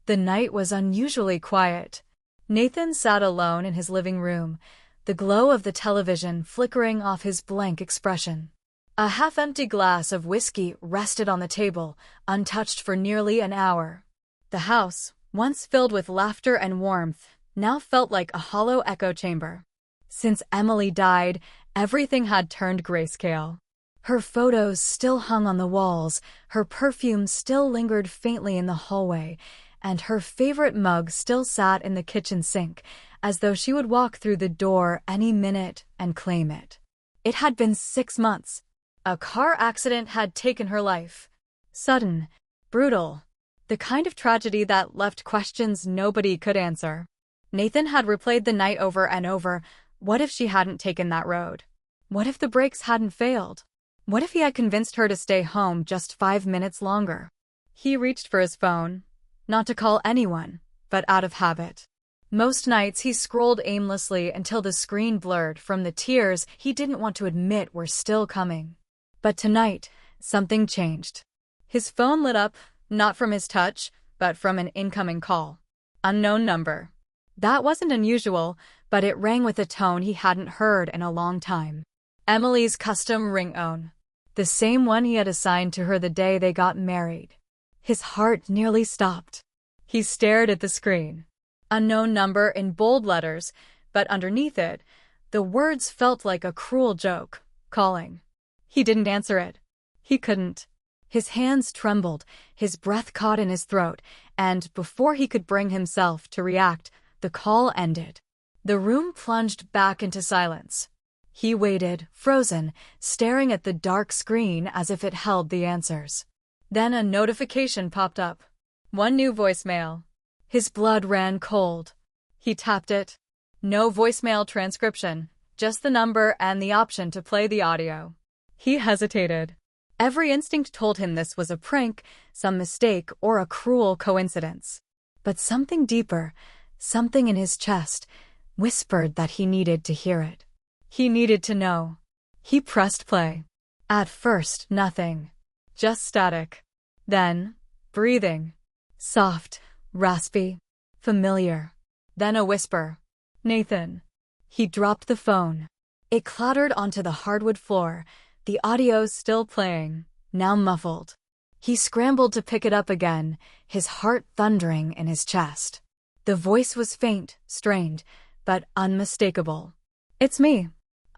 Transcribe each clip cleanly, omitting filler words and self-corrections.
The night was unusually quiet. Nathan sat alone in his living room, the glow of the television flickering off his blank expression. A half-empty glass of whiskey rested on the table, untouched for nearly an hour. The house, once filled with laughter and warmth, now felt like a hollow echo chamber. Since Emily died, everything had turned grayscale. Her photos still hung on the walls, her perfume still lingered faintly in the hallway, and her favorite mug still sat in the kitchen sink, as though she would walk through the door any minute and claim it. It had been 6 months. A car accident had taken her life. Sudden, brutal, the kind of tragedy that left questions nobody could answer. Nathan had replayed the night over and over. What if she hadn't taken that road? What if the brakes hadn't failed? What if he had convinced her to stay home just 5 minutes longer? He reached for his phone, not to call anyone, but out of habit. Most nights he scrolled aimlessly until the screen blurred from the tears he didn't want to admit were still coming. But tonight, something changed. His phone lit up, not from his touch, but from an incoming call. Unknown number. That wasn't unusual, but it rang with a tone he hadn't heard in a long time. Emily's custom ringtone. The same one he had assigned to her the day they got married. His heart nearly stopped. He stared at the screen. Unknown number in bold letters, but underneath it, the words felt like a cruel joke. Calling. He didn't answer it. He couldn't. His hands trembled, his breath caught in his throat, and before he could bring himself to react, the call ended. The room plunged back into silence. He waited, frozen, staring at the dark screen as if it held the answers. Then a notification popped up. One new voicemail. His blood ran cold. He tapped it. No voicemail transcription, just the number and the option to play the audio. He hesitated. Every instinct told him this was a prank, some mistake, or a cruel coincidence. But something deeper, something in his chest, whispered that he needed to hear it. He needed to know. He pressed play. At first, nothing. Just static. Then, breathing. Soft, raspy, familiar. Then a whisper. Nathan. He dropped the phone. It clattered onto the hardwood floor, the audio still playing, now muffled. He scrambled to pick it up again, his heart thundering in his chest. The voice was faint, strained, but unmistakable. It's me.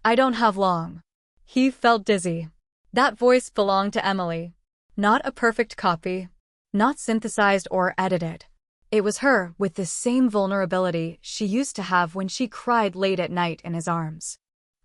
I don't have long. He felt dizzy. That voice belonged to Emily. Not a perfect copy, not synthesized or edited. It was her, with the same vulnerability she used to have when she cried late at night in his arms.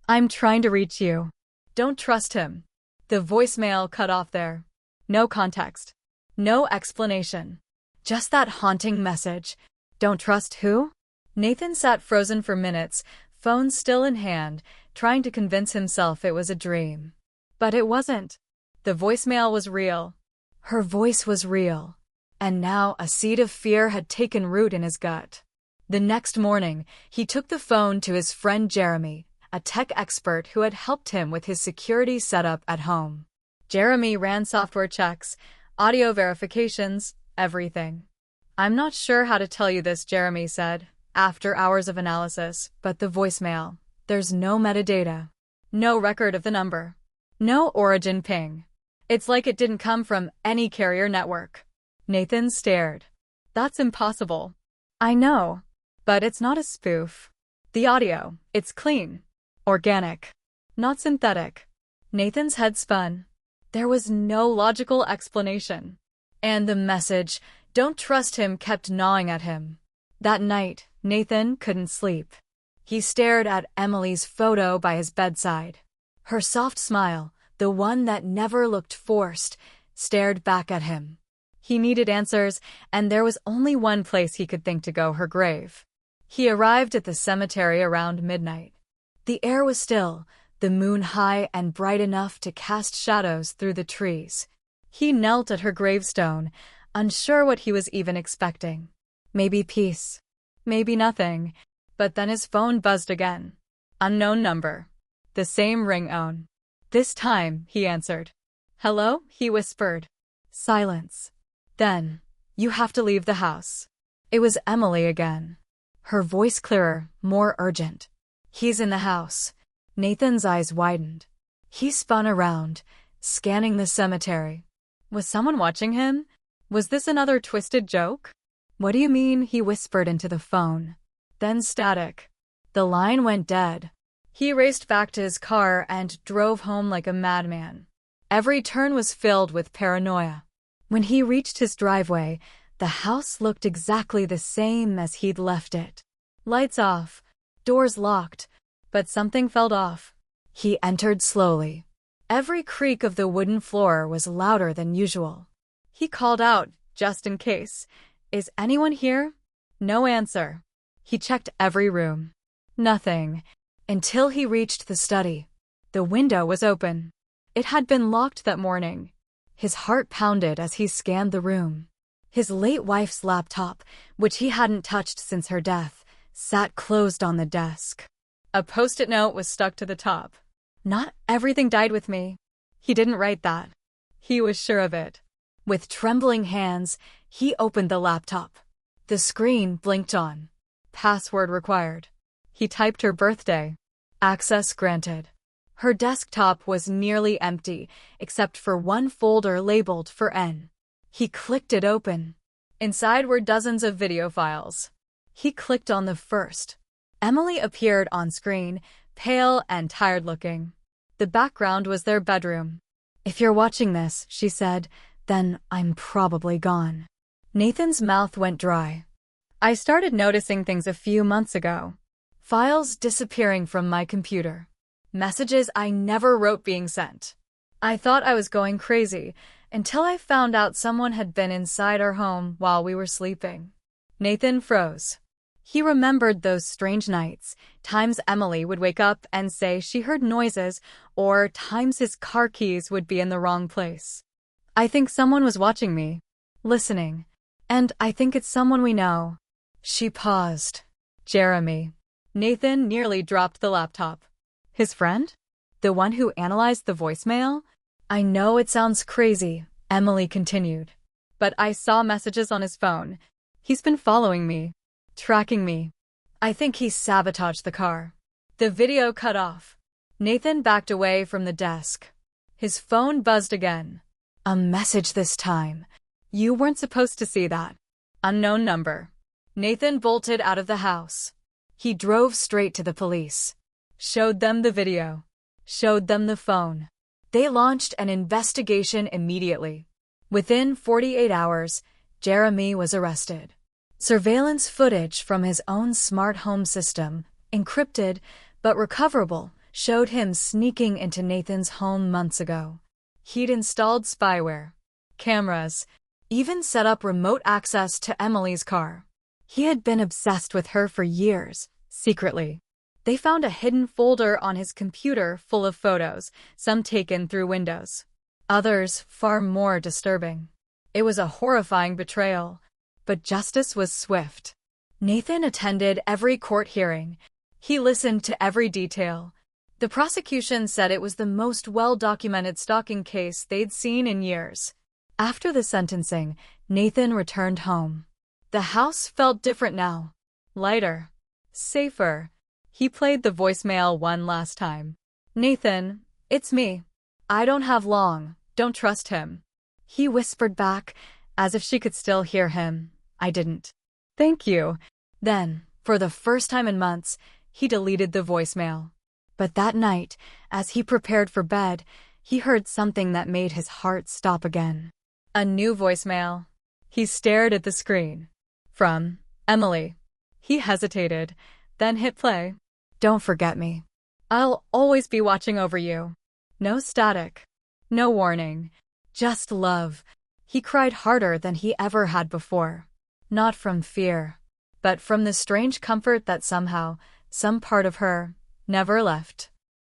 I'm trying to reach you. Don't trust him. The voicemail cut off there. No context. No explanation. Just that haunting message. Don't trust who? Nathan sat frozen for minutes, phone still in hand, trying to convince himself it was a dream. But it wasn't. The voicemail was real. Her voice was real. And now a seed of fear had taken root in his gut. The next morning, he took the phone to his friend Jeremy, a tech expert who had helped him with his security setup at home. Jeremy ran software checks, audio verifications, everything. I'm not sure how to tell you this, Jeremy said, after hours of analysis, but the voicemail, there's no metadata. No record of the number. No origin ping. It's like it didn't come from any carrier network. Nathan stared. That's impossible. I know. But it's not a spoof. The audio, it's clean. Organic. Not synthetic. Nathan's head spun. There was no logical explanation. And the message, don't trust him, kept gnawing at him. That night, Nathan couldn't sleep. He stared at Emily's photo by his bedside. Her soft smile, the one that never looked forced, stared back at him. He needed answers, and there was only one place he could think to go: her grave. He arrived at the cemetery around midnight. The air was still, the moon high and bright enough to cast shadows through the trees. He knelt at her gravestone, unsure what he was even expecting. Maybe peace. Maybe nothing. But then his phone buzzed again. Unknown number. The same ringtone. This time, he answered. Hello? He whispered. Silence. Then, you have to leave the house. It was Emily again. Her voice clearer, more urgent. "He's in the house." Nathan's eyes widened. He spun around, scanning the cemetery. Was someone watching him? Was this another twisted joke? "What do you mean?" he whispered into the phone. Then static. The line went dead. He raced back to his car and drove home like a madman. Every turn was filled with paranoia. When he reached his driveway, the house looked exactly the same as he'd left it. Lights off, doors locked, but something felt off. He entered slowly. Every creak of the wooden floor was louder than usual. He called out, just in case, "Is anyone here?" No answer. He checked every room. Nothing, until he reached the study. The window was open. It had been locked that morning. His heart pounded as he scanned the room. His late wife's laptop, which he hadn't touched since her death, sat closed on the desk. A post-it note was stuck to the top. "Not everything died with me." He didn't write that. He was sure of it. With trembling hands, he opened the laptop. The screen blinked on. Password required. He typed her birthday. Access granted. Her desktop was nearly empty, except for one folder labeled for N. He clicked it open. Inside were dozens of video files. He clicked on the first. Emily appeared on screen, pale and tired-looking. The background was their bedroom. "If you're watching this," she said, "then I'm probably gone." Nathan's mouth went dry. "I started noticing things a few months ago. Files disappearing from my computer. Messages I never wrote being sent. I thought I was going crazy until I found out someone had been inside our home while we were sleeping." Nathan froze. He remembered those strange nights, times Emily would wake up and say she heard noises, or times his car keys would be in the wrong place. "I think someone was watching me, listening, and I think it's someone we know." She paused. "Jeremy." Nathan nearly dropped the laptop. "His friend? The one who analyzed the voicemail?" "I know it sounds crazy," Emily continued, "but I saw messages on his phone. He's been following me. Tracking me. I think he sabotaged the car." The video cut off. Nathan backed away from the desk. His phone buzzed again. A message this time. "You weren't supposed to see that. Unknown number." Nathan bolted out of the house. He drove straight to the police. Showed them the video. Showed them the phone. They launched an investigation immediately. Within 48 hours, Jeremy was arrested. Surveillance footage from his own smart home system, encrypted but recoverable, showed him sneaking into Nathan's home months ago. He'd installed spyware, cameras, even set up remote access to Emily's car. He had been obsessed with her for years, secretly. They found a hidden folder on his computer full of photos, some taken through Windows. Others far more disturbing. It was a horrifying betrayal. But justice was swift. Nathan attended every court hearing. He listened to every detail. The prosecution said it was the most well-documented stalking case they'd seen in years. After the sentencing, Nathan returned home. The house felt different now. Lighter. Safer. He played the voicemail one last time. "Nathan, it's me. I don't have long. Don't trust him." He whispered back, as if she could still hear him. "I didn't." "Thank you." Then, for the first time in months, he deleted the voicemail. But that night, as he prepared for bed, he heard something that made his heart stop again. A new voicemail. He stared at the screen. From Emily. He hesitated, then hit play. "Don't forget me. I'll always be watching over you." No static. No warning. Just love. He cried harder than he ever had before. Not from fear, but from the strange comfort that somehow, some part of her, never left.